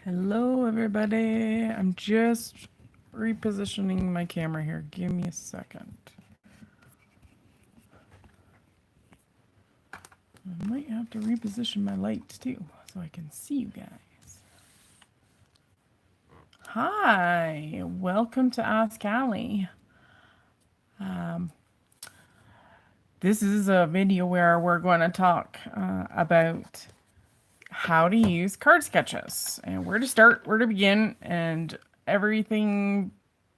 Hello, everybody. I'm just repositioning my camera here. Give me a second. I might have to reposition my lights too so I can see you guys. Hi, welcome to Ask Allie. This is a video where we're going to talk about how to use card sketches and where to start, where to begin, and everything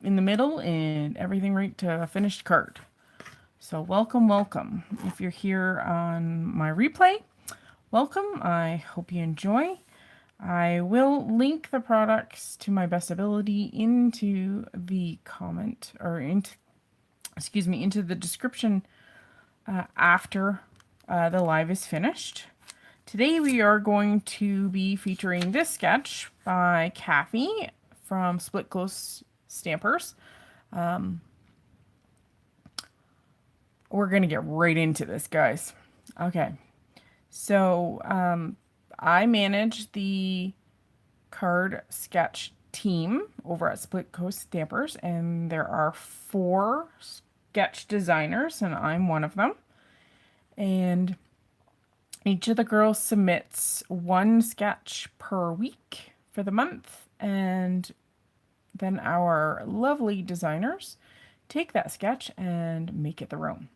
in the middle and everything right to a finished card. So welcome, welcome. If you're here on my replay, welcome. I hope you enjoy. I will link the products to my best ability into the comment or into the description after the live is finished. Today we are going to be featuring this sketch by Kathy from Split Close Stampers. We're going to get right into this, guys. Okay, so I manage the card sketch team over at Split Coast Stampers, and there are 4 sketch designers, and I'm one of them. And each of the girls submits 1 sketch per week for the month, and then our lovely designers take that sketch and make it their own.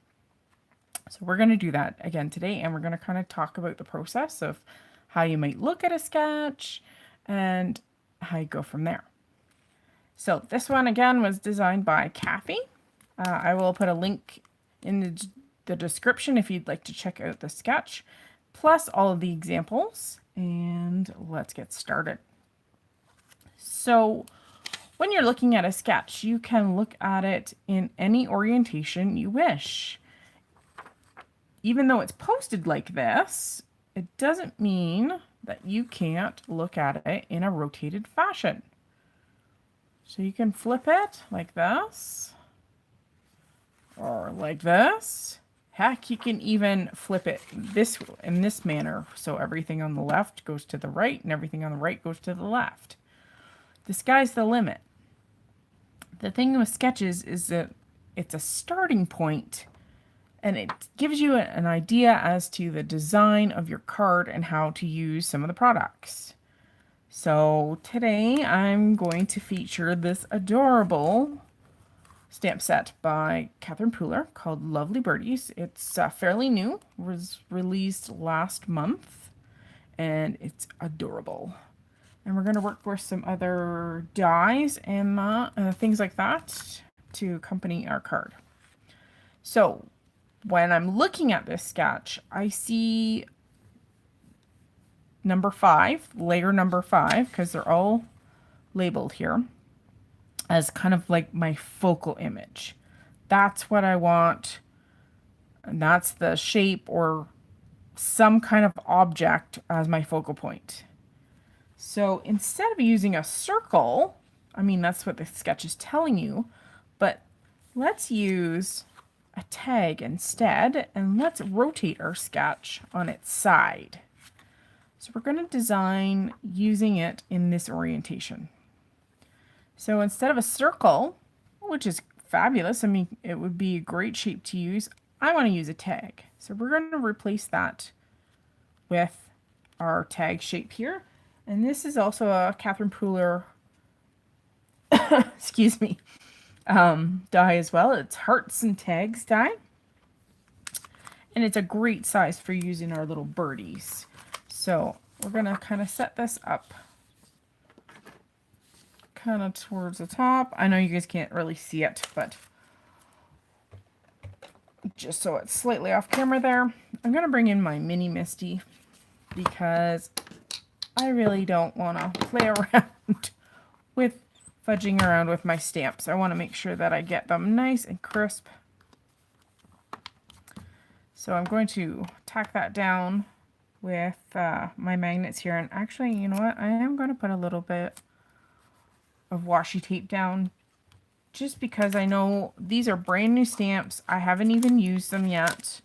So we're going to do that again today, and we're going to kind of talk about the process of how you might look at a sketch and how you go from there. So this one again was designed by Kathy. I will put a link in the description if you'd like to check out the sketch, plus all of the examples, and let's get started. So when you're looking at a sketch, you can look at it in any orientation you wish. Even though it's posted like this, it doesn't mean that you can't look at it in a rotated fashion. So you can flip it like this, or like this. Heck, you can even flip it in this manner. So everything on the left goes to the right, and everything on the right goes to the left. The sky's the limit. The thing with sketches is that it's a starting point, and it gives you an idea as to the design of your card and how to use some of the products. So today I'm going to feature this adorable stamp set by Catherine Pooler called Lovely Birdies. It's fairly new, was released last month, and it's adorable. And we're going to work with some other dies and things like that to accompany our card. So when I'm looking at this sketch, I see number 5, layer number 5, because they're all labeled here, as kind of like my focal image. That's what I want, and that's the shape or some kind of object as my focal point. So instead of using a circle, I mean, that's what the sketch is telling you, but let's use a tag instead, and let's rotate our sketch on its side. So we're going to design using it in this orientation. So instead of a circle, which is fabulous, I mean, it would be a great shape to use, I want to use a tag. So we're going to replace that with our tag shape here. And this is also a Catherine Pooler, excuse me, die as well. It's Hearts and Tags die. And it's a great size for using our little birdies. So we're going to kind of set this up kind of towards the top. I know you guys can't really see it, but just so it's slightly off camera there. I'm going to bring in my mini Misty because I really don't want to play around with fudging around with my stamps. I want to make sure that I get them nice and crisp. So I'm going to tack that down with my magnets here. And actually, you know what? I am going to put a little bit of washi tape down just because I know these are brand new stamps. I haven't even used them yet.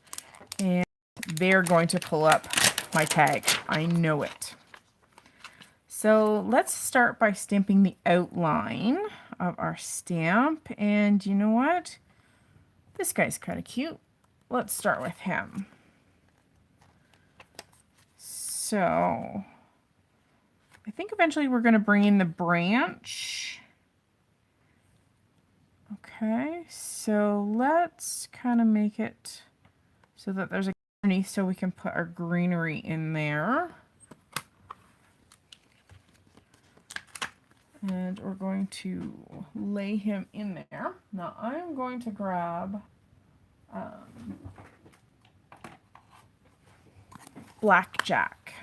And they're going to pull up my tag. I know it. So let's start by stamping the outline of our stamp. And you know what? This guy's kind of cute. Let's start with him. So I think eventually we're going to bring in the branch. Okay, so let's kind of make it so that there's a underneath so we can put our greenery in there. And we're going to lay him in there. Now I'm going to grab Blackjack.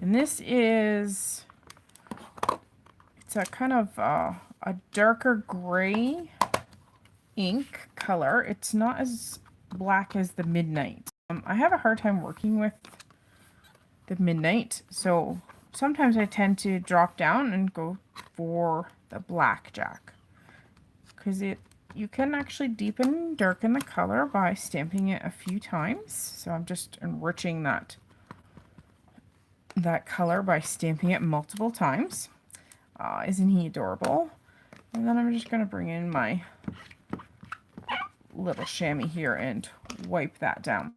And this is, it's a kind of a darker gray ink color. It's not as black as the Midnight. I have a hard time working with the Midnight, so sometimes I tend to drop down and go for the Blackjack, because you can actually deepen and darken the color by stamping it a few times. So I'm just enriching that color by stamping it multiple times. Isn't he adorable? And then I'm just going to bring in my little chamois here and wipe that down.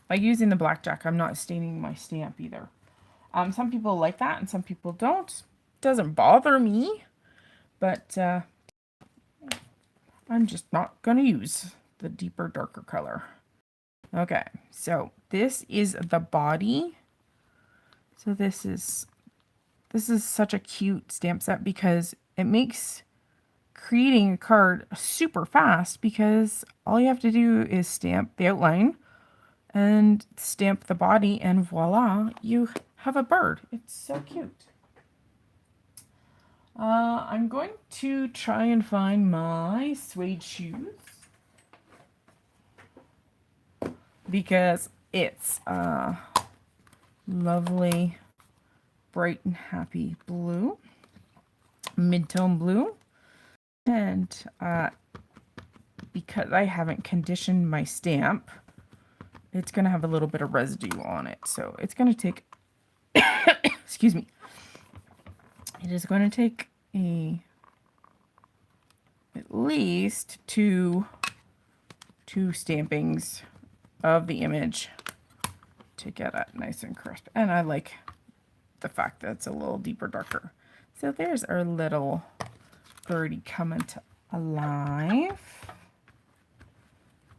By using the Blackjack, I'm not staining my stamp either. Some people like that and some people don't. Doesn't bother me, but I'm just not going to use the deeper, darker color. Okay, so this is the body. So this is such a cute stamp set because it makes creating a card super fast, because all you have to do is stamp the outline and stamp the body, and voila, you have a bird. It's so cute. I'm going to try and find my suede shoes because it's a lovely, bright and happy blue, mid-tone blue. And because I haven't conditioned my stamp, it's going to have a little bit of residue on it. So it's going to take, excuse me, it is going to take at least two stampings of the image to get it nice and crisp. And I like the fact that it's a little deeper, darker. So there's our little birdie coming to alive.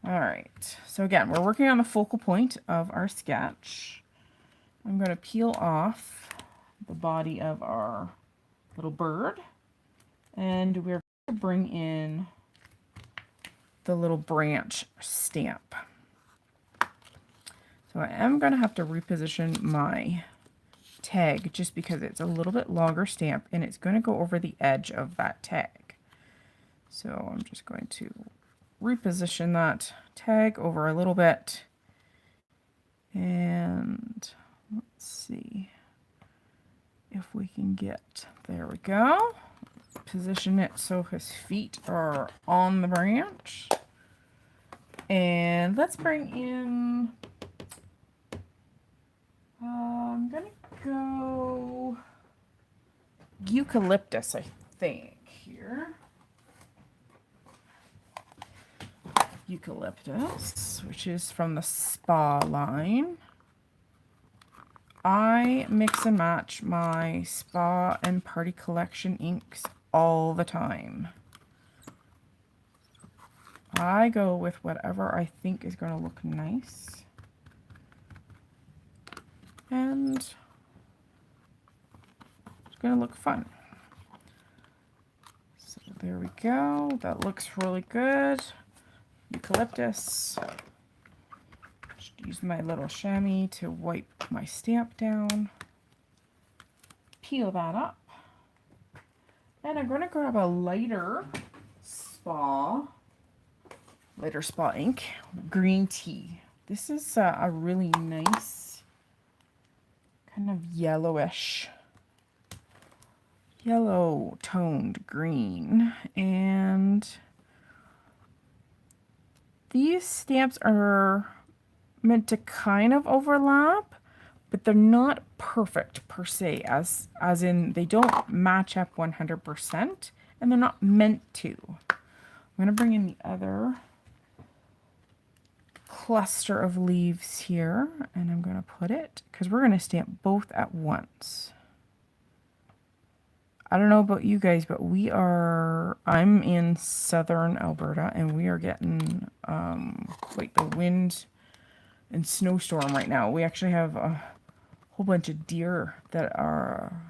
All right, so again, we're working on the focal point of our sketch. I'm going to peel off the body of our little bird, and we're going to bring in the little branch stamp. So I am going to have to reposition my tag just because it's a little bit longer stamp and it's going to go over the edge of that tag. So I'm just going to reposition that tag over a little bit, and let's see if we can get, there we go, position it so his feet are on the branch. And let's bring in, I'm gonna go eucalyptus, I think, here. Eucalyptus, which is from the Spa line. I mix and match my Spa and Party Collection inks all the time. I go with whatever I think is going to look nice. And it's going to look fun. So there we go. That looks really good. Eucalyptus. Just use my little chamois to wipe my stamp down. Peel that up. And I'm going to grab a lighter Spa ink, green tea. This is a really nice kind of yellowish, yellow toned green. And these stamps are meant to kind of overlap, but they're not perfect per se, as in they don't match up 100%, and they're not meant to. I'm going to bring in the other cluster of leaves here, and I'm going to put it, because we're going to stamp both at once. I don't know about you guys, but I'm in southern Alberta, and we are getting quite the wind and snowstorm right now. We actually have a whole bunch of deer that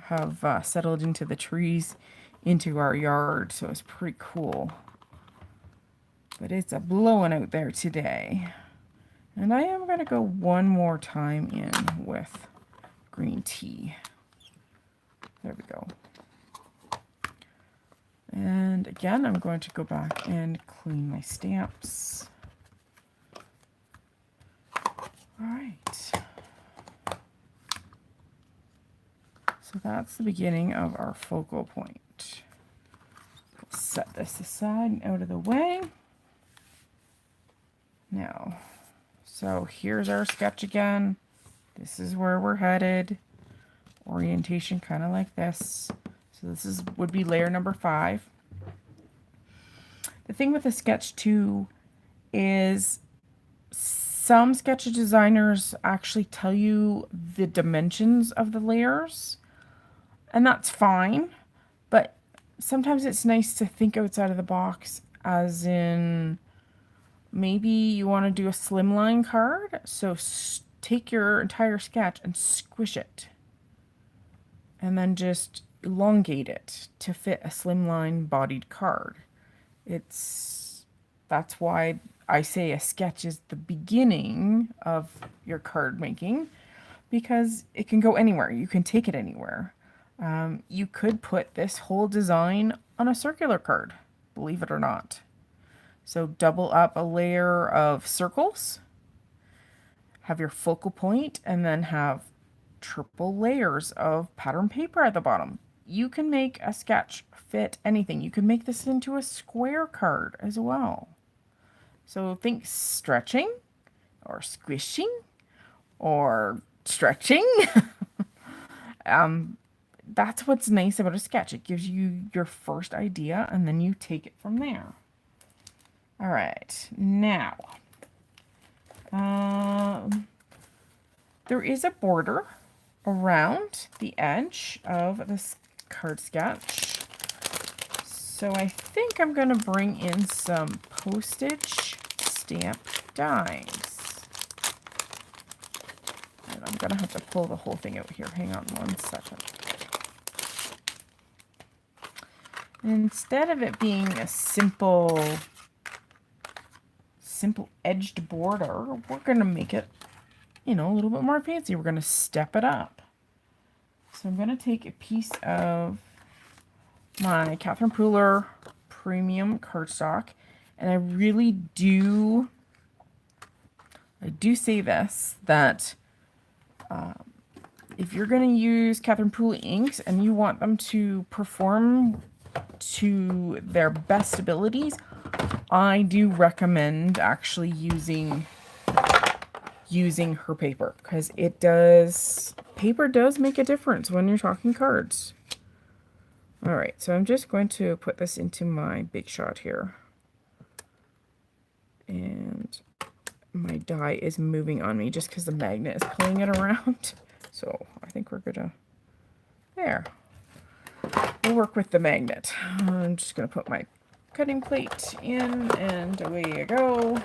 have settled into the trees into our yard, so it's pretty cool. But it's a blowing out there today. And I am going to go one more time in with green tea. There we go. And again, I'm going to go back and clean my stamps. All right. So that's the beginning of our focal point. We'll set this aside and out of the way. Now, so here's our sketch again. This is where we're headed. Orientation kind of like this. So this would be layer number 5. The thing with the sketch too is some sketch designers actually tell you the dimensions of the layers, and that's fine, but sometimes it's nice to think outside of the box, as in maybe you want to do a slimline card, so take your entire sketch and squish it, and then just elongate it to fit a slimline bodied card. That's why I say a sketch is the beginning of your card making, because it can go anywhere. You can take it anywhere. You could put this whole design on a circular card, believe it or not. So double up a layer of circles, have your focal point, and then have triple layers of pattern paper at the bottom. You can make a sketch fit anything. You can make this into a square card as well. So think stretching or squishing or stretching. That's what's nice about a sketch. It gives you your first idea and then you take it from there. All right, now there is a border around the edge of this card sketch. So I think I'm going to bring in some postage stamp dies. And I'm going to have to pull the whole thing out here. Hang on one second. Instead of it being a simple edged border, we're going to make it, a little bit more fancy. We're going to step it up. So I'm going to take a piece of my Catherine Pooler premium cardstock, and I really do say this, that if you're going to use Catherine Pooler inks and you want them to perform to their best abilities, I do recommend actually using her paper, because paper does make a difference when you're talking cards. All right, so I'm just going to put this into my Big Shot here. And my die is moving on me just because the magnet is pulling it around. So I think we're gonna, there. We'll work with the magnet. I'm just gonna put my cutting plate in and away you go.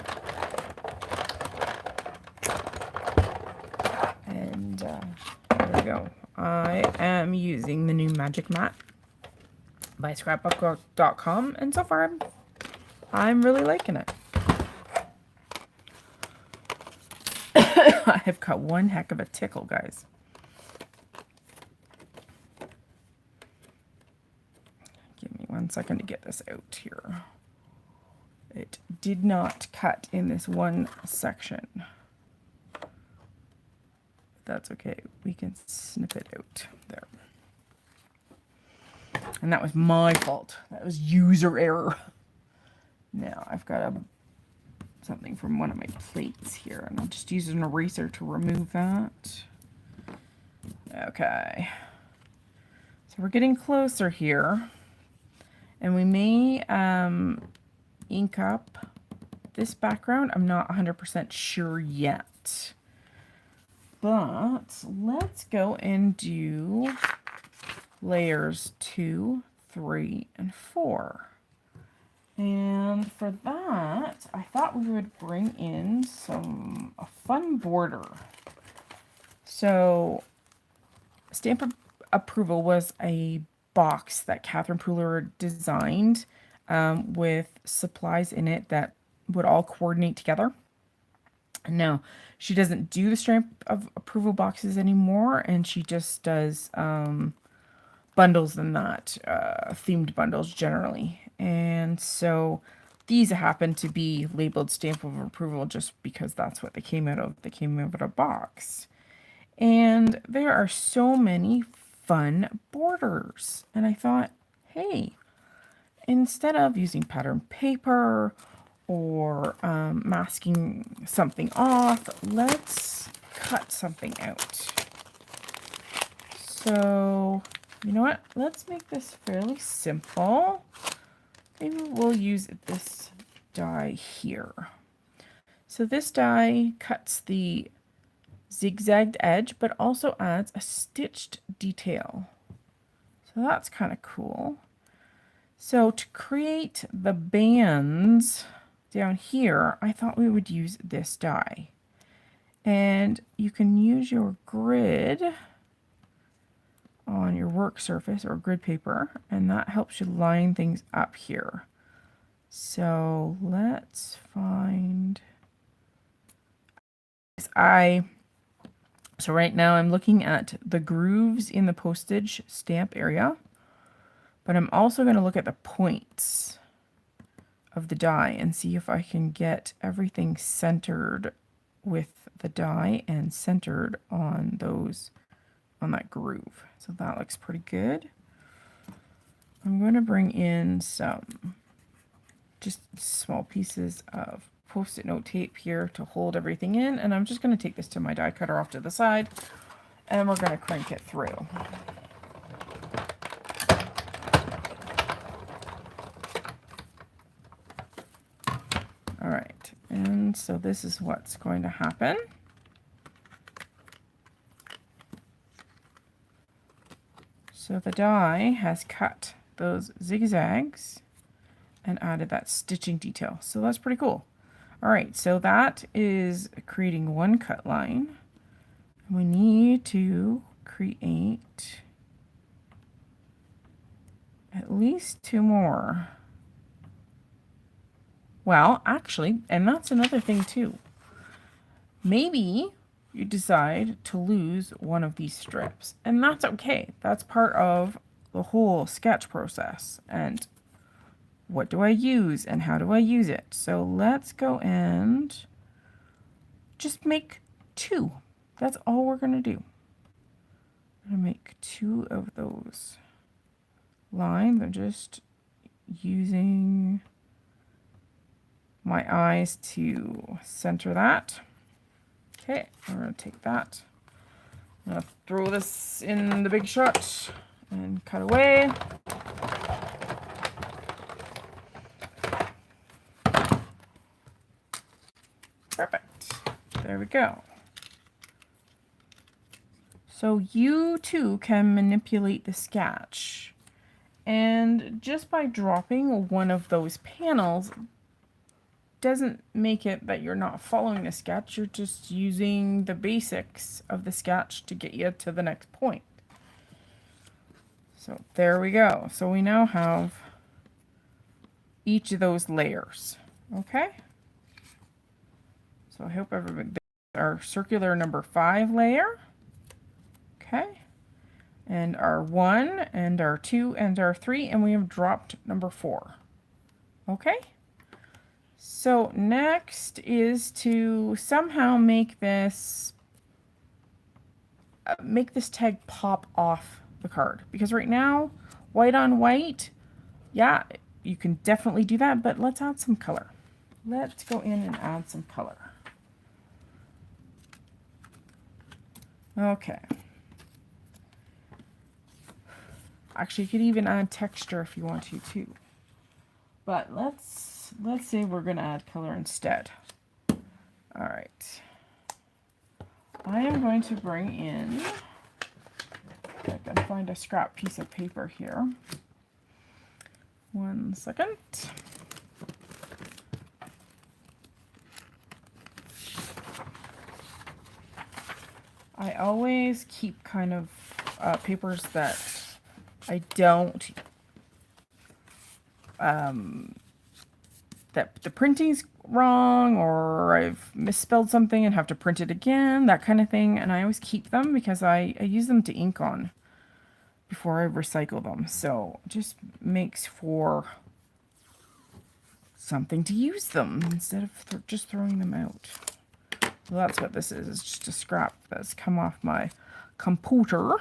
And there we go. I am using the new Magic Mat by scrapbook.com, and so far I'm really liking it. I have got one heck of a tickle, guys. Give me 1 second to get this out here. It did not cut in this one section. That's okay. We can snip it out there. And that was my fault. That was user error. Now I've got something from one of my plates here, and I'll just use an eraser to remove that. Okay. So we're getting closer here. And we may ink up this background. I'm not 100% sure yet. But let's go and do layers 2, 3, and 4. And for that, I thought we would bring in a fun border. So Stamp Approval was a box that Catherine Pooler designed with supplies in it that would all coordinate together. Now, she doesn't do the Stamp of Approval boxes anymore, and she just does bundles and that, themed bundles generally. And so these happen to be labeled Stamp of Approval just because that's what they came out of. They came out of a box. And there are so many fun borders. And I thought, hey, instead of using pattern paper or masking something off, let's cut something out. So, you know what? Let's make this fairly simple. Maybe we'll use this die here. So this die cuts the zigzagged edge, but also adds a stitched detail. So that's kind of cool. So to create the bands down here, I thought we would use this die. And you can use your grid on your work surface or grid paper, and that helps you line things up here. So let's find so right now I'm looking at the grooves in the postage stamp area, but I'm also going to look at the points of the die and see if I can get everything centered with the die and centered on that groove. So that looks pretty good. I'm going to bring in some just small pieces of Post-it note tape here to hold everything in, and I'm just going to take this to my die cutter off to the side, and we're going to crank it through. All right, and so this is what's going to happen. So the die has cut those zigzags and added that stitching detail. So that's pretty cool. All right, so that is creating one cut line. We need to create at least 2 more. Well, actually, and that's another thing too. Maybe you decide to lose one of these strips, and that's okay. That's part of the whole sketch process. And what do I use and how do I use it? So let's go and just make 2. That's all we're going to do. I'm going to make 2 of those lines. I'm just using my eyes to center that. Okay, I'm going to take that. I'm going to throw this in the Big Shot and cut away. Perfect. There we go. So you too can manipulate the sketch. And just by dropping one of those panels doesn't make it that you're not following the sketch. You're just using the basics of the sketch to get you to the next point. So there we go. So we now have each of those layers. Okay? So I hope everybody, our circular number 5 layer. Okay. And our 1 and our 2 and our 3, and we have dropped number 4. Okay? So next is to somehow make this tag pop off the card, because right now white on white, yeah, you can definitely do that, but let's add some color. Let's go in and add some color. Okay. Actually, you could even add texture if you want to too. But let's say we're gonna add color instead. All right. I am going to bring in, I can find a scrap piece of paper here. 1 second. I always keep kind of papers that I don't, that the printing's wrong or I've misspelled something and have to print it again, that kind of thing. And I always keep them because I use them to ink on before I recycle them. So it just makes for something to use them instead of just throwing them out. Well, that's what this is. It's just a scrap that's come off my computer.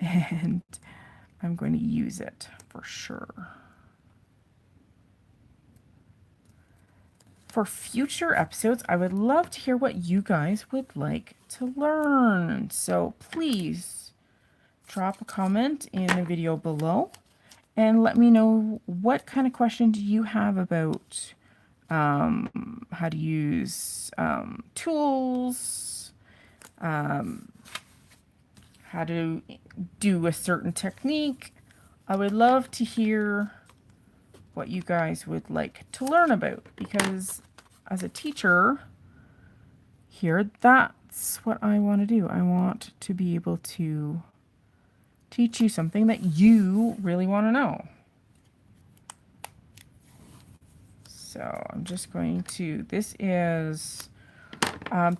And I'm going to use it for sure. For future episodes, I would love to hear what you guys would like to learn. So please drop a comment in the video below and let me know what kind of questions you have about how to use tools, how to do a certain technique. I would love to hear what you guys would like to learn about, because as a teacher here, that's what I want to do. I want to be able to teach you something that you really want to know. So I'm just going to, this is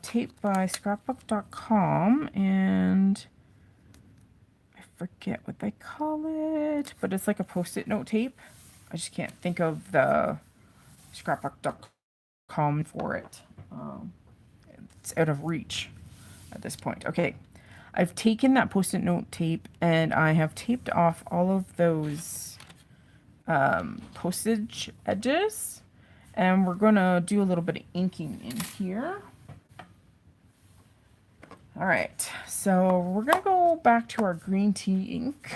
tape by scrapbook.com, and I forget what they call it, but it's like a post-it note tape. I just can't think of the scrapbook.com for it. It's out of reach at this point. Okay, I've taken that post-it note tape and I have taped off all of those postage edges, and we're gonna do a little bit of inking in here. All right, so we're gonna go back to our green tea ink.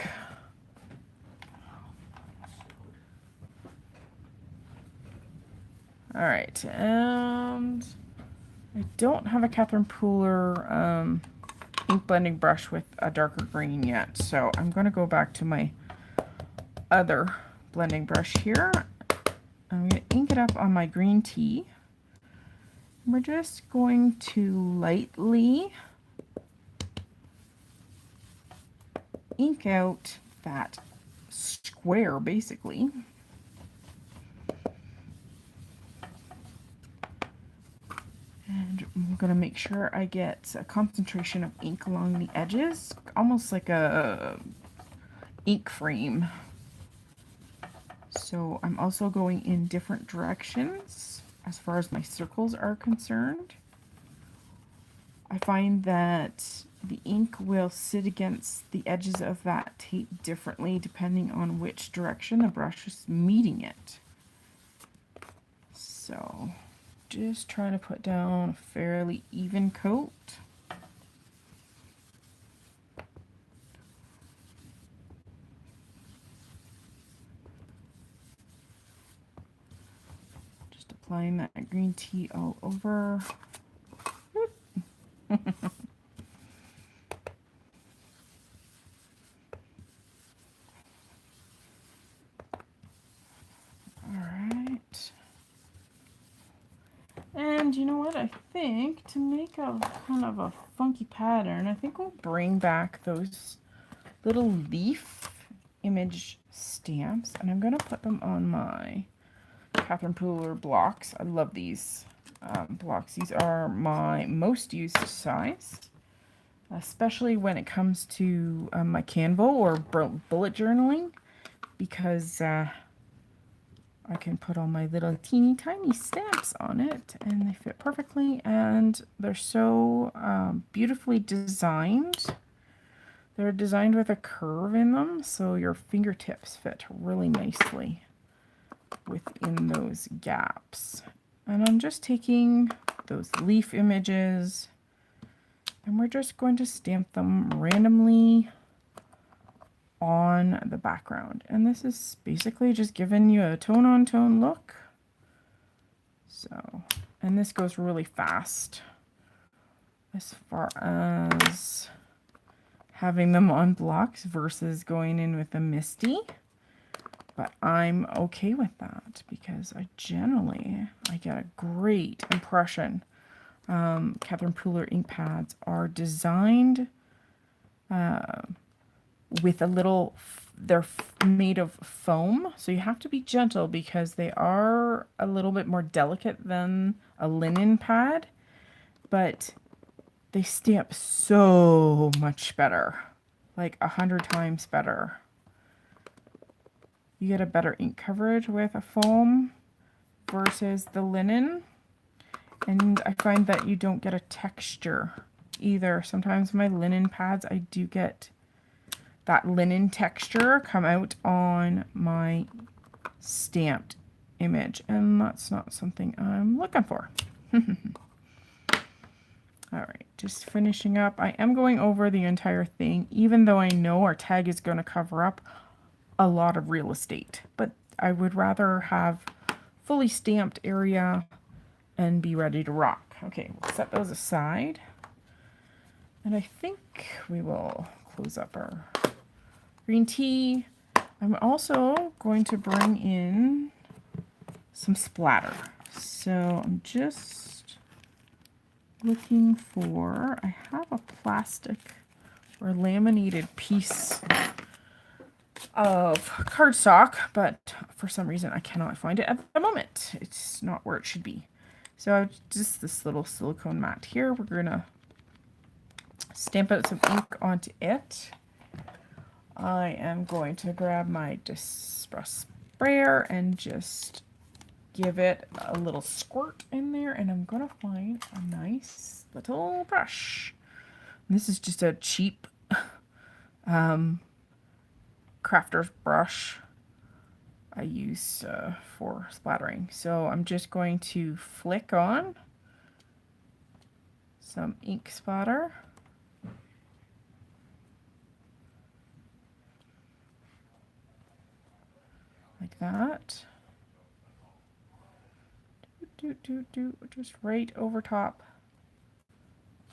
All right, and I don't have a Catherine Pooler ink blending brush with a darker green yet, so I'm going to go back to my other blending brush here. I'm going to ink it up on my green tea. We're just going to lightly ink out that square, basically. And I'm going to make sure I get a concentration of ink along the edges, almost like a ink frame. So I'm also going in different directions as far as my circles are concerned. I find that the ink will sit against the edges of that tape differently depending on which direction the brush is meeting it. So just trying to put down a fairly even coat. Just applying that green tea all over. Alright. And you know what? I think to make a kind of a funky pattern, I think we'll bring back those little leaf image stamps, and I'm going to put them on my Catherine Pooler blocks. I love these blocks. These are my most used size, especially when it comes to my Canva or bullet journaling, because I can put all my little teeny tiny stamps on it and they fit perfectly, and they're so beautifully designed. They're designed with a curve in them, so your fingertips fit really nicely within those gaps. And I'm just taking those leaf images and we're just going to stamp them randomly on the background. And this is basically just giving you a tone on tone look. So, and this goes really fast as far as having them on blocks versus going in with a Misty. But I'm okay with that because I get a great impression. Catherine Pooler ink pads are designed with a little, they're made of foam, so you have to be gentle because they are a little bit more delicate than a linen pad, but they stamp so much better, like 100 times better. You get a better ink coverage with a foam versus the linen, and I find that you don't get a texture either. Sometimes my linen pads, I do get that linen texture come out on my stamped image, and that's not something I'm looking for. All right, just finishing up. I am going over the entire thing, even though I know our tag is going to cover up a lot of real estate, but I would rather have fully stamped area and be ready to rock. Okay, we'll set those aside, and I think we will close up our green tea. I'm also going to bring in some splatter. So I'm just looking for, I have a plastic or laminated piece of cardstock, but for some reason I cannot find it at the moment. It's not where it should be. So just this little silicone mat here, we're gonna stamp out some ink onto it. I am going to grab my Distress sprayer and just give it a little squirt in there, and I'm gonna find a nice little brush. And this is just a cheap crafter's brush I use for splattering. So I'm just going to flick on some ink splatter. Like that. Just right over top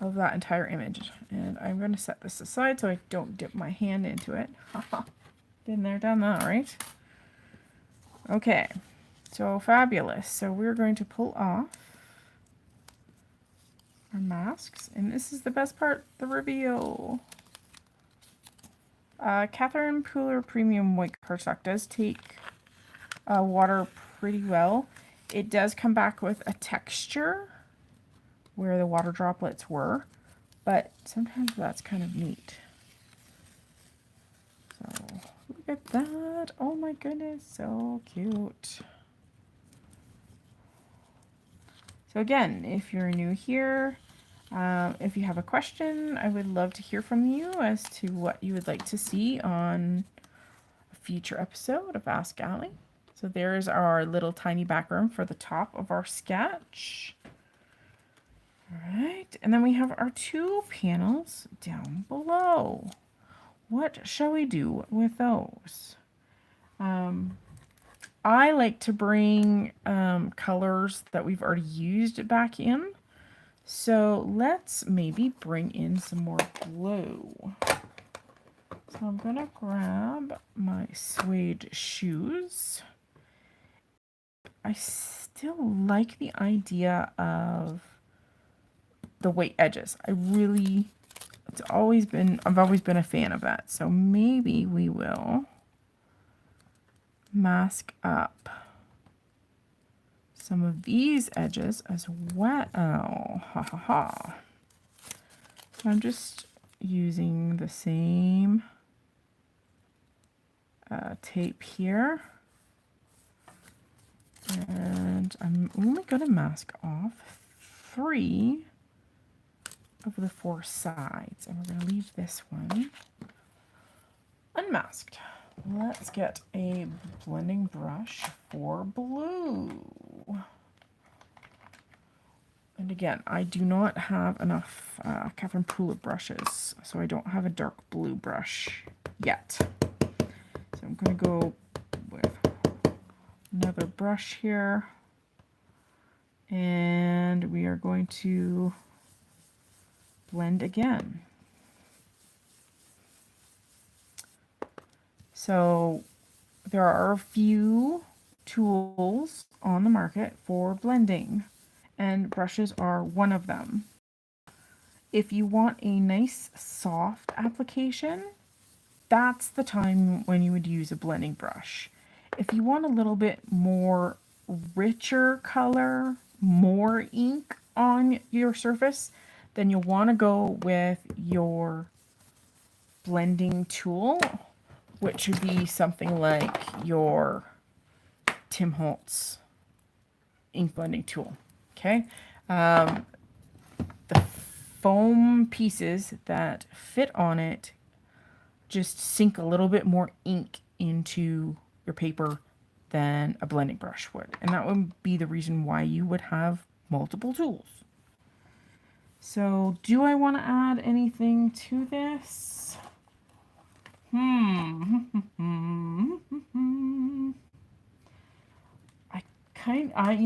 of that entire image. And I'm going to set this aside so I don't dip my hand into it. Been there, done that, right? Okay, so fabulous. So we're going to pull off our masks, and this is the best part, the reveal. Catherine Pooler Premium White Cardstock does take water pretty well. It does come back with a texture where the water droplets were, but sometimes that's kind of neat. So look at that. Oh my goodness, so cute. So again, if you're new here, if you have a question, I would love to hear from you as to what you would like to see on a future episode of Ask Allie. So there's our little tiny background for the top of our sketch. All right, and then we have our two panels down below. What shall we do with those? I like to bring colors that we've already used back in. So let's maybe bring in some more blue. So I'm going to grab my suede shoes. I still like the idea of the white edges. I've always been a fan of that. So maybe we will mask up some of these edges as well. Oh, ha ha ha. So I'm just using the same tape here. And I'm only going to mask off 3 of the 4 sides. And we're going to leave this one unmasked. Let's get a blending brush for blue. And again, I do not have enough Catherine Pooler brushes, so I don't have a dark blue brush yet. I'm going to go with another brush here. And we are going to blend again. So there are a few tools on the market for blending, and brushes are one of them. If you want a nice soft application, that's the time when you would use a blending brush. If you want a little bit more richer color, more ink on your surface, then you'll want to go with your blending tool, which would be something like your Tim Holtz ink blending tool. Okay. The foam pieces that fit on it just sink a little bit more ink into your paper than a blending brush would. And that would be the reason why you would have multiple tools. So do I want to add anything to this? You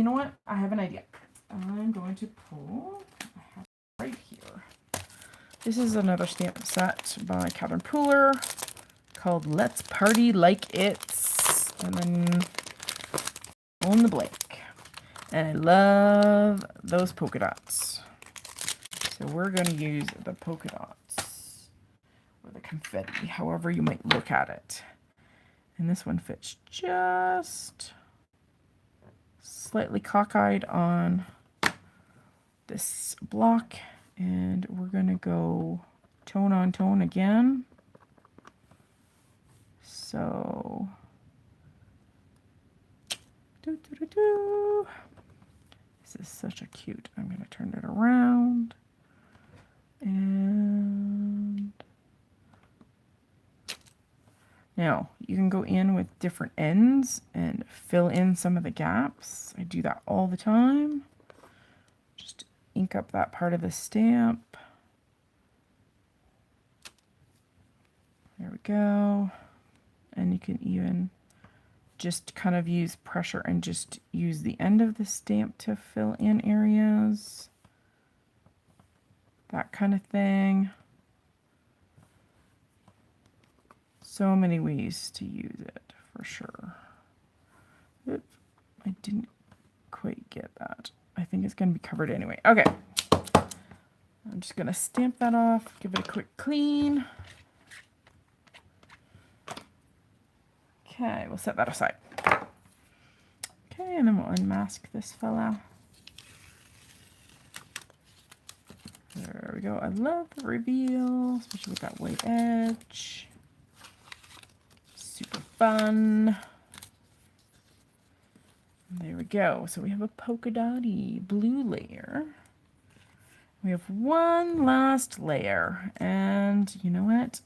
know what? I have an idea. I'm going to pull, I have it right here. This is another stamp set by Catherine Pooler called Let's Party Like It's, and then on the blank. And I love those polka dots. So we're going to use the polka dots, or the confetti, however you might look at it. And this one fits just slightly cockeyed on this block, and we're going to go tone on tone again. So this is such a cute. I'm going to turn it around, and now you can go in with different ends and fill in some of the gaps. I do that all the time. Just ink up that part of the stamp. There we go. And you can even just kind of use pressure and just use the end of the stamp to fill in areas. That kind of thing. So many ways to use it, for sure. Oop, I didn't quite get that. I think it's going to be covered anyway. Okay. I'm just going to stamp that off, give it a quick clean. Okay, we'll set that aside. Okay, and then we'll unmask this fella. There we go. I love the reveal, especially with that white edge. Super fun. There we go. So we have a polka dotty blue layer. We have one last layer, and you know what?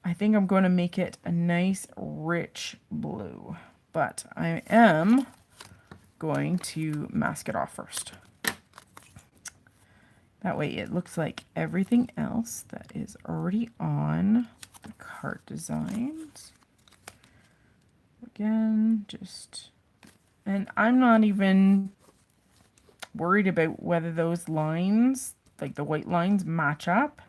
I think I'm going to make it a nice rich blue, but I am going to mask it off first. That way it looks like everything else that is already on the card designs. Again, and I'm not even worried about whether those lines, like the white lines, match up.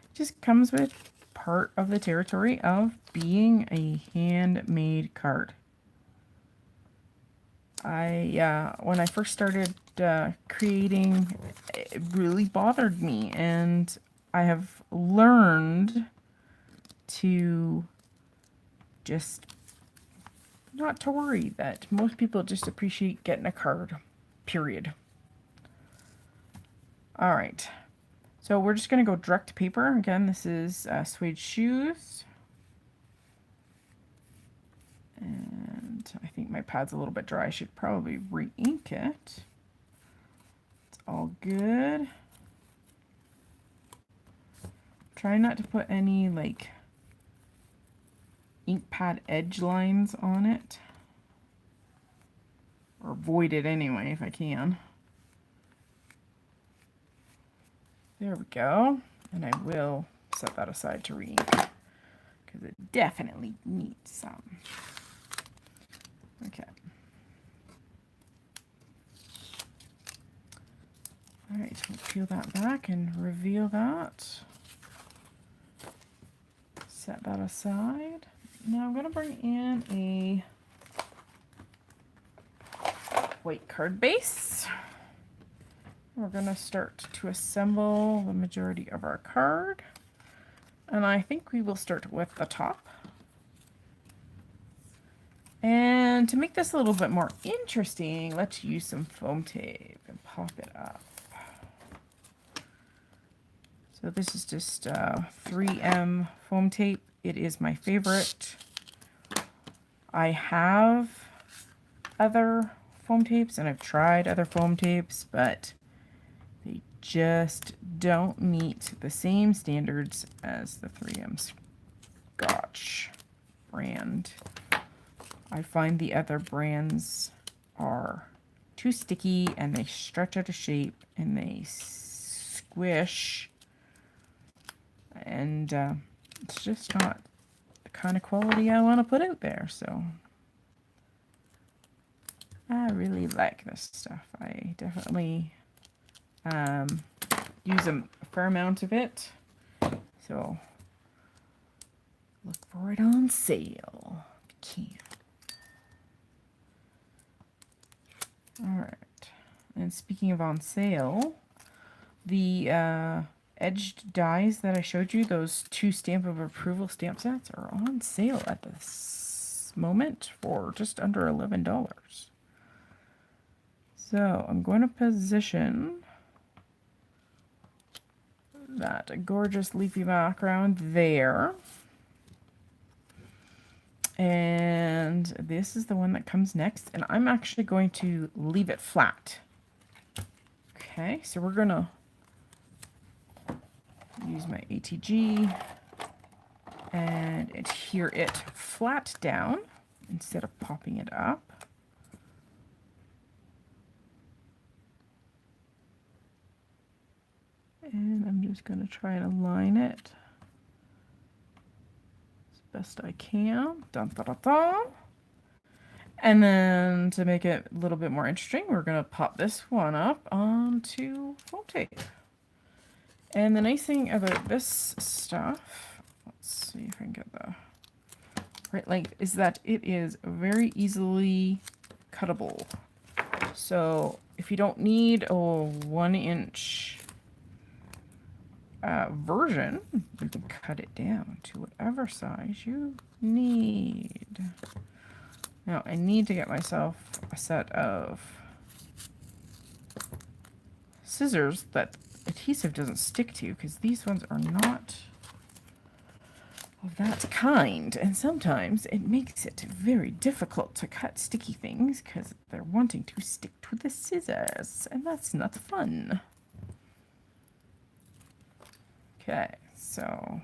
It just comes with part of the territory of being a handmade card. When I first started creating, it really bothered me, and I have learned to just not to worry, that most people just appreciate getting a card, period. All right, so we're just going to go direct to paper. Again, this is Suede Shoes. And I think my pad's a little bit dry. I should probably re-ink it. It's all good. Try not to put any like ink pad edge lines on it, or avoid it anyway if I can. There we go, and I will set that aside to re-ink, because it definitely needs some. Okay. All right, so we'll peel that back and reveal that. Set that aside. Now I'm going to bring in a white card base. We're going to start to assemble the majority of our card. And I think we will start with the top. And to make this a little bit more interesting, let's use some foam tape and pop it up. So this is just 3M foam tape. It is my favorite. I have other foam tapes and I've tried other foam tapes, but they just don't meet the same standards as the 3M Scotch brand. I find the other brands are too sticky and they stretch out of shape and they squish. And it's just not the kind of quality I want to put out there. So I really like this stuff. I definitely use a fair amount of it. So look for it on sale if you can. All right. And speaking of on sale, the edged dies that I showed you, those 2 stamp of approval stamp sets, are on sale at this moment for just under $11. So I'm going to position that gorgeous leafy background there. And this is the one that comes next, and I'm actually going to leave it flat. Okay, so we're going to use my ATG and adhere it flat down instead of popping it up. And I'm just going to try and align it as best I can. Dun, da, da, da. And then to make it a little bit more interesting, we're going to pop this one up onto foam tape. And the nice thing about this stuff, let's see if I can get the right length, is that it is very easily cuttable. So if you don't need a 1-inch version, you can cut it down to whatever size you need. Now I need to get myself a set of scissors that adhesive doesn't stick to, because these ones are not of that kind, and sometimes it makes it very difficult to cut sticky things because they're wanting to stick to the scissors, and that's not fun. Okay, so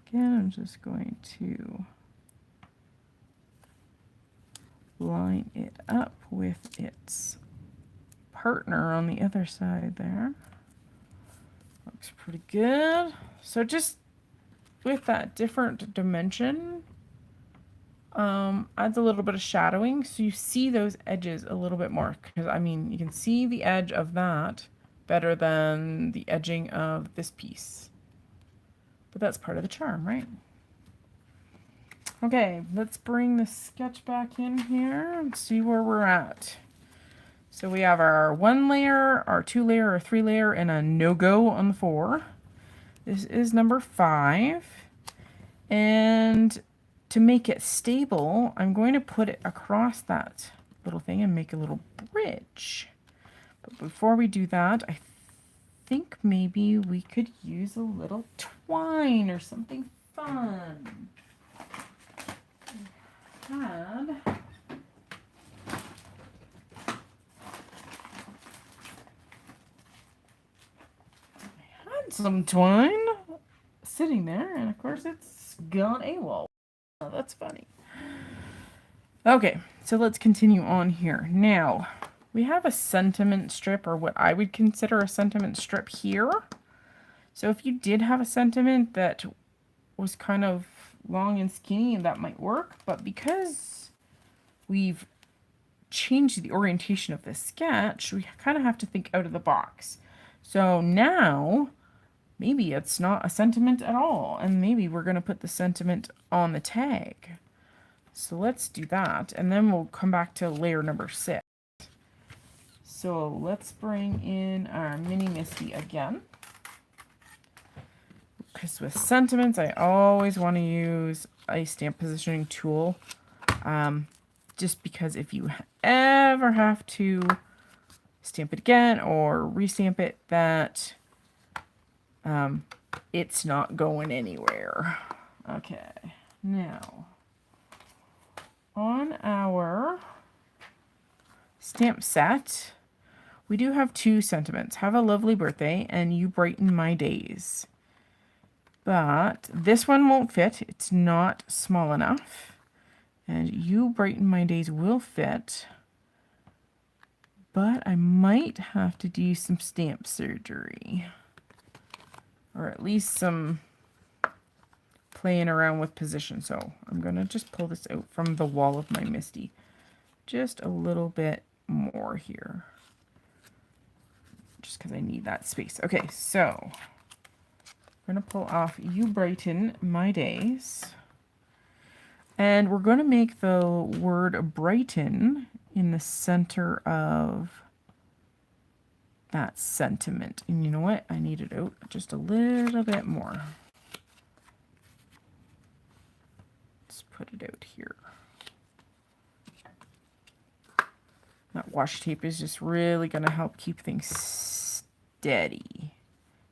again, I'm just going to line it up with its partner on the other side there. Looks pretty good. So just with that different dimension, adds a little bit of shadowing, so you see those edges a little bit more. Because I mean, you can see the edge of that better than the edging of this piece. But that's part of the charm, right? Okay, let's bring the sketch back in here and see where we're at. So we have our 1 layer, our 2 layer, our 3 layer, and a no-go on the 4. This is number 5. And to make it stable, I'm going to put it across that little thing and make a little bridge. But before we do that, I think maybe we could use a little twine or something fun. I had some twine sitting there, and of course it's gone AWOL. Oh, that's funny. Okay, so let's continue on here. Now, we have a sentiment strip, or what I would consider a sentiment strip here. So if you did have a sentiment that was kind of long and skinny, that might work, but because we've changed the orientation of this sketch, we kind of have to think out of the box. So now maybe it's not a sentiment at all, and maybe we're going to put the sentiment on the tag. So let's do that, and then we'll come back to layer number 6. So let's bring in our mini Misty again. Because with sentiments, I always want to use a stamp positioning tool. Just because if you ever have to stamp it again or restamp it, that it's not going anywhere. Okay, now on our stamp set, we do have 2 sentiments. Have a lovely birthday and you brighten my days. But this one won't fit. It's not small enough. And you brighten my days will fit. But I might have to do some stamp surgery. Or at least some playing around with position. So I'm going to just pull this out from the wall of my Misty. Just a little bit more here. Just because I need that space. Okay, so I'm going to pull off You Brighten My Days. And we're going to make the word brighten in the center of that sentiment. And you know what? I need it out just a little bit more. Let's put it out here. That washi tape is just really going to help keep things steady.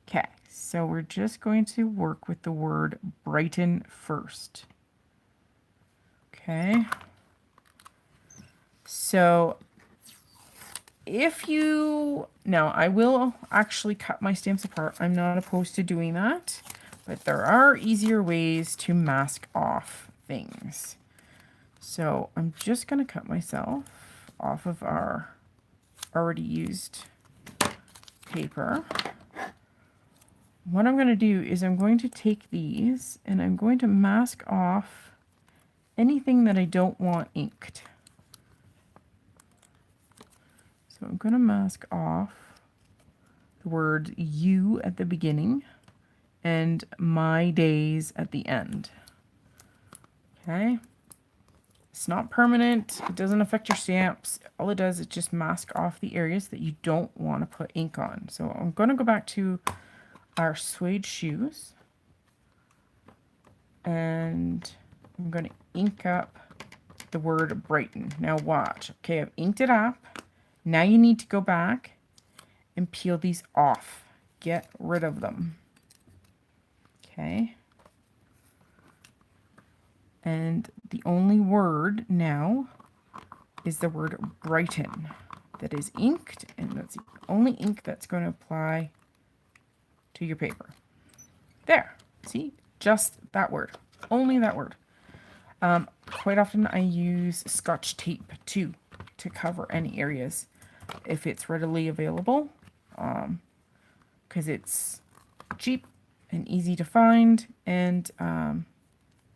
Okay, so we're just going to work with the word brighten first. Okay. So if you, now I will actually cut my stamps apart. I'm not opposed to doing that, but there are easier ways to mask off things. So I'm just going to cut myself off of our already used paper. What I'm going to do is I'm going to take these and I'm going to mask off anything that I don't want inked. So I'm going to mask off the word you at the beginning and my days at the end. Okay. It's not permanent. It doesn't affect your stamps. All it does is just mask off the areas that you don't want to put ink on. So I'm going to go back to our suede shoes. And I'm going to ink up the word brighten. Now watch. Okay, I've inked it up. Now you need to go back and peel these off. Get rid of them. Okay. And the only word now is the word brighten. That is inked, and that's the only ink that's going to apply to your paper. There. See? Just that word. Only that word. Quite often I use Scotch tape too to cover any areas if it's readily available, because it's cheap and easy to find, and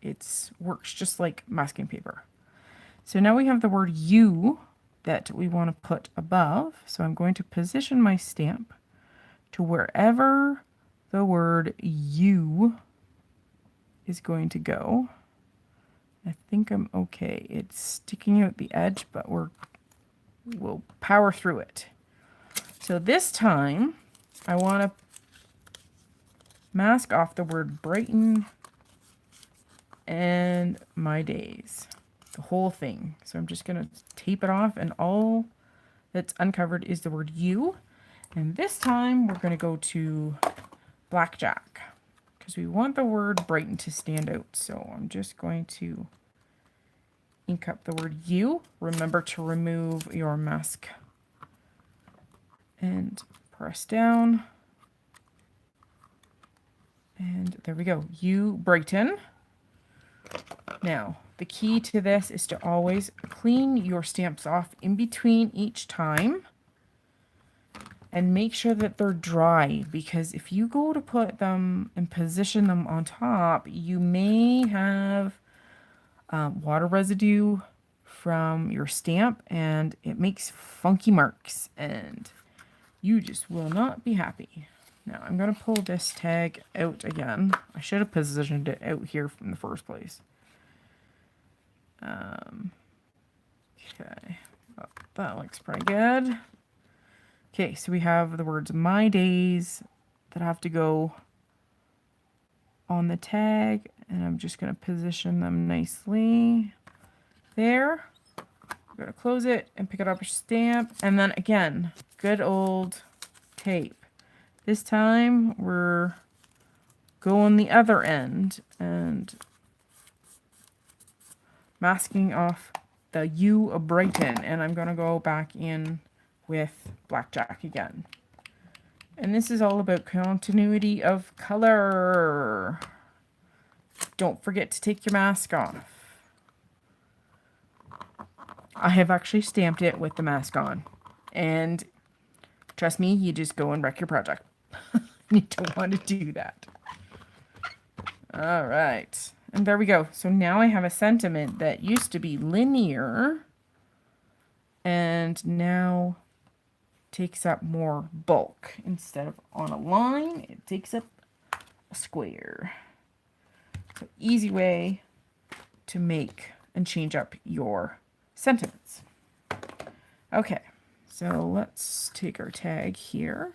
it works just like masking paper. So now we have the word you that we want to put above. So I'm going to position my stamp to wherever the word you is going to go. I think I'm okay. It's sticking out the edge, but we'll power through it. So this time I want to mask off the word brighten and my days, the whole thing. So I'm just going to tape it off, and all that's uncovered is the word you. And this time we're going to go to blackjack because we want the word brighten to stand out. So I'm just going to ink up the word you. Remember to remove your mask and press down. And there we go. You brighten. Now, the key to this is to always clean your stamps off in between each time. and make sure that they're dry, because if you go to put them and position them on top, you may have water residue from your stamp, and it makes funky marks, and you just will not be happy. Now I'm going to pull this tag out again. I should have positioned it out here from the first place. Okay, oh, that looks pretty good. Okay, so we have the words "my days" that have to go on the tag, and I'm just going to position them nicely there. I'm going to close it and pick it up a stamp, and then again, good old tape. This time we're going the other end and masking off the U of Brighton, and I'm going to go back in with Blackjack again. And this is all about continuity of color. Don't forget to take your mask off. I have actually stamped it with the mask on, and trust me, you just go and wreck your project. You don't want to do that. All right. And there we go. So now I have a sentiment that used to be linear and now takes up more bulk. Instead of on a line, it takes up a square. So easy way to make and change up your sentiments. Okay, so let's take our tag here.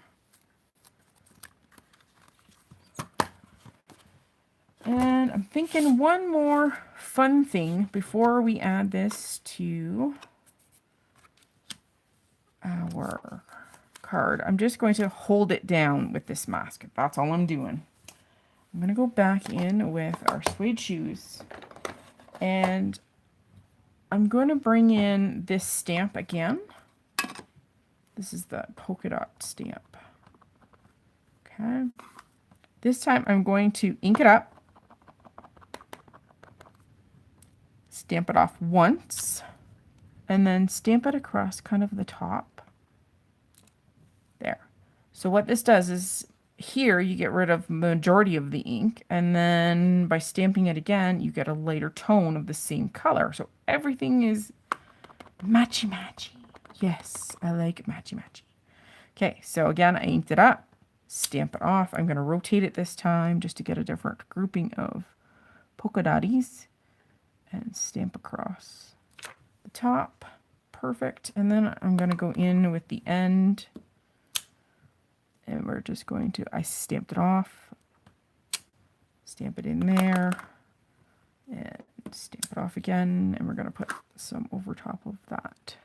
And I'm thinking one more fun thing before we add this to our card. I'm just going to hold it down with this mask. That's all I'm doing. I'm going to go back in with our suede shoes, and I'm going to bring in this stamp again. This is the polka dot stamp. Okay. This time I'm going to ink it up, stamp it off once, and then stamp it across kind of the top. There. So what this does is here you get rid of the majority of the ink, and then by stamping it again, you get a lighter tone of the same color. So everything is matchy-matchy. Yes, I like matchy-matchy. Okay, so again, I inked it up, stamp it off. I'm going to rotate it this time just to get a different grouping of polka dotties, and stamp across the top. Perfect. And then I'm going to go in with the end, and we're just going to, I stamped it off, stamp it in there, and stamp it off again, and we're going to put some over top of that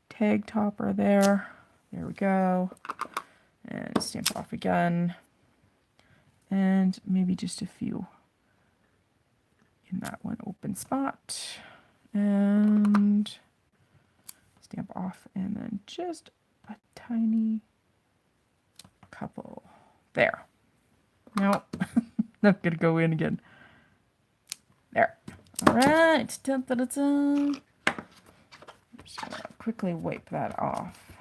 tag topper there. There we go. And stamp it off again, and maybe just a few in that one open spot, and stamp off, and then just a tiny couple there. No, not gonna go in again. There. All right. Dun, dun, dun, dun. I'm just gonna quickly wipe that off,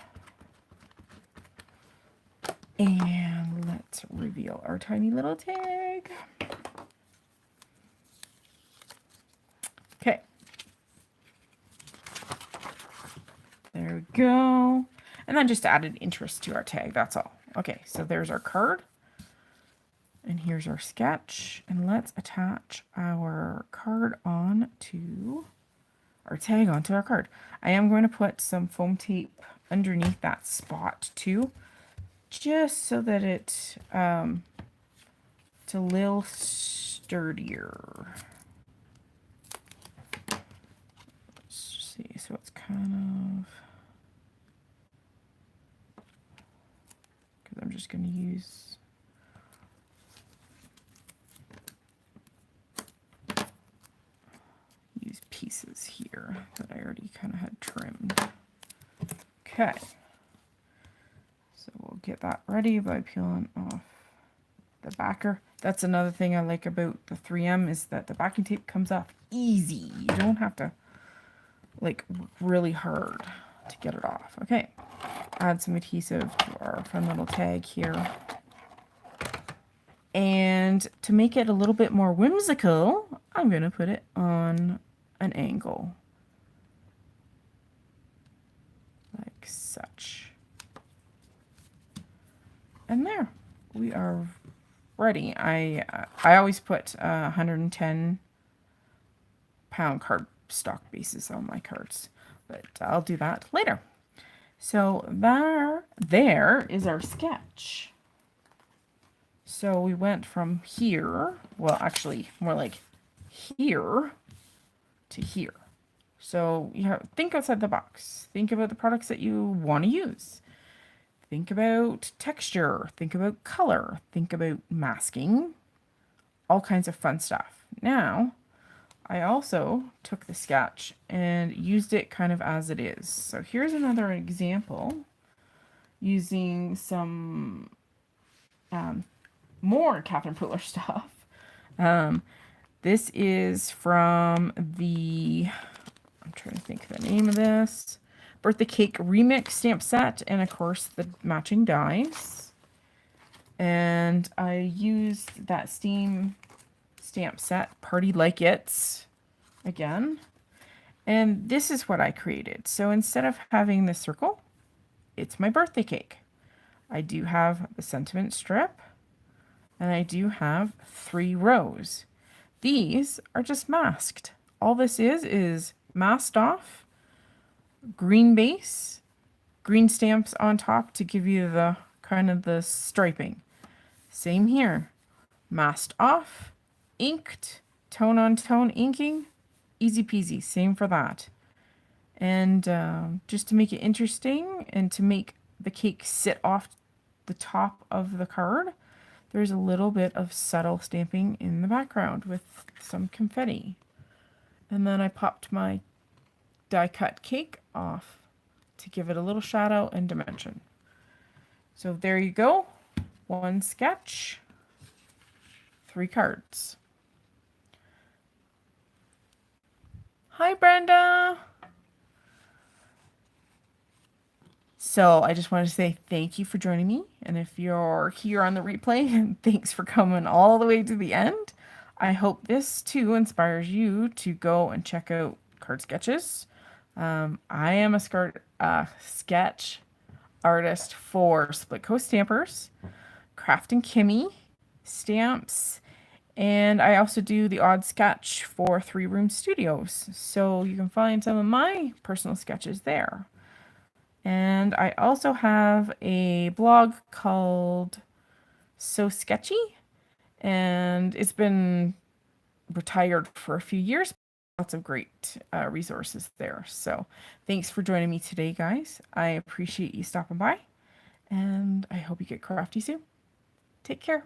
and let's reveal our tiny little tag. Okay. There we go. And then just added interest to our tag. That's all. Okay, so there's our card. And here's our sketch. And let's attach our card on to our tag onto our card. I am going to put some foam tape underneath that spot too, just so that it's a little sturdier. Let's see, so it's kind of, because I'm just going to use pieces here that I already kind of had trimmed. Okay, so we'll get that ready by peeling off the backer. That's another thing I like about the 3M is that the backing tape comes off easy. You don't have to like work really hard to get it off. Okay, add some adhesive to our fun little tag here. And to make it a little bit more whimsical, I'm going to put it on an angle. Like such. And there, we are ready. I always put 110 pound cardstock bases on my cards, but I'll do that later. So there is our sketch. So we went from here, well, actually more like here to here. So you have, think outside the box. Think about the products that you want to use. Think about texture. Think about color. Think about masking. All kinds of fun stuff. Now, I also took the sketch and used it kind of as it is. So here's another example using some more Catherine Pooler stuff. This is from the, I'm trying to think of the name of this, Birthday Cake Remix stamp set, and of course the matching dies. And I used that Steam stamp set, Party Like It's, again. And this is what I created. So instead of having the circle, it's my birthday cake. I do have the sentiment strip, and I do have 3 rows. These are just masked. All this is masked off, green base, green stamps on top to give you the kind of the striping. Same here. Masked off, inked, tone on tone inking, easy peasy. Same for that. And just to make it interesting and to make the cake sit off the top of the card, there's a little bit of subtle stamping in the background with some confetti. And then I popped my die cut cake off to give it a little shadow and dimension. So there you go. 1 sketch, 3 cards. Hi, Brenda. So I just wanted to say thank you for joining me. And if you're here on the replay, thanks for coming all the way to the end. I hope this too inspires you to go and check out card sketches. I am a sketch artist for Split Coast Stampers, Craft and Kimmy stamps, and I also do the odd sketch for 3 Room Studios. So you can find some of my personal sketches there. And I also have a blog called So Sketchy, and it's been retired for a few years. Lots of great resources there. So thanks for joining me today, guys. I appreciate you stopping by, and I hope you get crafty soon. Take care.